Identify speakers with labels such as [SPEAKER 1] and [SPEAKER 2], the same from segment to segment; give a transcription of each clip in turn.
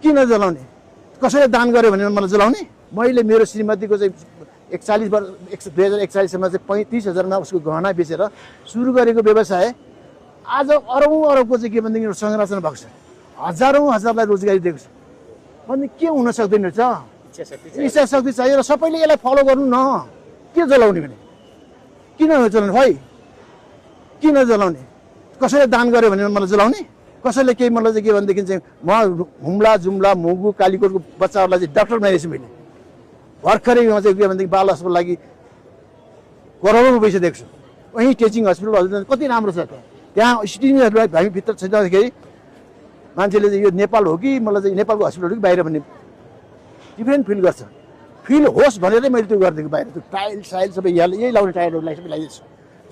[SPEAKER 1] किन जलाउने कसैले दान गर्यो भने मलाई जलाउने मैले मेरो श्रीमतीको चाहिँ 41 वर्ष 2041 सालमा चाहिँ 35,000मा उसको गहना बेचेर सुरु गरेको व्यवसाय आज अरबौं चाहिँ के भनेदेखि संरचना भएको छ हजारौं हजारलाई रोजगारी दिएको छ भने के हुन सक्दैन रहेछ इच्छा शक्ति चाहियो र सबैले यसलाई फलो गर्नु न के जलाउने भने किन जलाउने भाइ किन जलाउने कसैले दान गर्यो भने मलाई जलाउने कसैले केही मलाई चाहिँ के भनेदेखि चाहिँ म हुम्ला जुम्ला मुगु कालीकोटको बच्चाहरूलाई चाहिँ डाक्टर बनाइरहेछु मैले भर्खरै चाहिँ के भनेदेखि बाल अस्पताल लागि करोडौँ पैसा दिएको छु वहीँ टिचिङ हस्पिटल कति राम्रो छ त्यहाँ सिटिजनहरूलाई हामी भित्र छैनखेरि मान्छेले चाहिँ यो नेपाल हो कि मलाई चाहिँ नेपालको हस्पिटल हो कि बाहिर भन्ने डिफ्रेन्ट फिल गर्छ फिल होस् भनेरै मैले त्यो गरिदिएको बाहिर त्यो टाइल साइल सबै यही लाउने टाइलहरूलाई सबै लगाइदिएको छु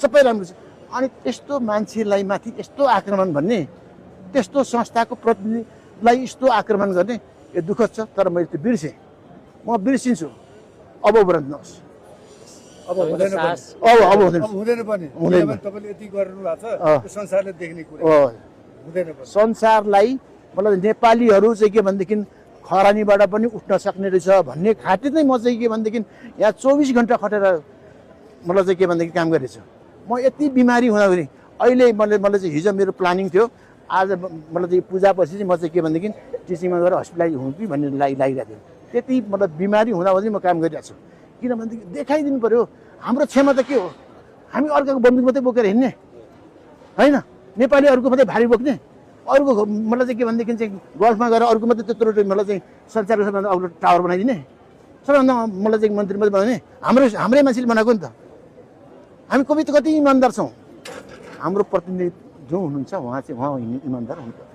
[SPEAKER 1] सबै राम्रो छ अनि त्यस्तो मान्छेलाई माथि यस्तो आक्रमण भन्ने त्यस्तो संस्थाको प्रतिनिधिलाई यस्तो आक्रमण गर्ने यो दुःखद छ तर मैले त्यो बिर्सेँ म बिर्सिन्छु अब उपरान्त नहोस्
[SPEAKER 2] अब हुँदैन पनि
[SPEAKER 1] हुँदैन
[SPEAKER 2] तपाईले यति गर्नु भएको छ संसारले देख्ने कुरा हुँदैन पनि
[SPEAKER 1] संसारलाई मतलब नेपालीहरू चाहिँ के भनेदेखि खरानीबाट पनि उठ्न सक्ने रहेछ भन्ने खातिर चाहिँ म चाहिँ के भनेदेखि यहाँ 24 घण्टा खटेर मलाई चाहिँ के भनेदेखि काम गरेछु म यति बिमारी हुँदाखेरि अहिले मलाई चाहिँ हिजो मेरो प्लानिङ थियो आज मलाई चाहिँ पूजापछि चाहिँ म चाहिँ के भनेदेखि टिचिङमा गएर हस्पिटलाइज हुँ कि भन्ने लागिरहेको थियो त्यति मतलब बिमारी हुँदा पनि म काम गरिरहेको छु किनभनेदेखि देखाइदिनु पर्यो हाम्रो क्षमता के हो हामी अर्काको बन्दुक मात्रै बोकेर हिँड्ने होइन नेपालीहरूको मात्रै भारी बोक्ने अरूको मलाई चाहिँ के भनेदेखि चाहिँ गल्फमा गएर अरूको मात्रै त्यत्रो मलाई चाहिँ संसारको सबैभन्दा अग्लो टावर बनाइदिने सबैभन्दा मलाई चाहिँ मन्त्री मात्रै बनाउने हाम्रै मान्छेले बनाएको नि त हामी कति इमान्दार छौँ हाम्रो प्रतिनिधि जो हुनुहुन्छ उहाँ चाहिँ इमान्दार हुनुहुन्छ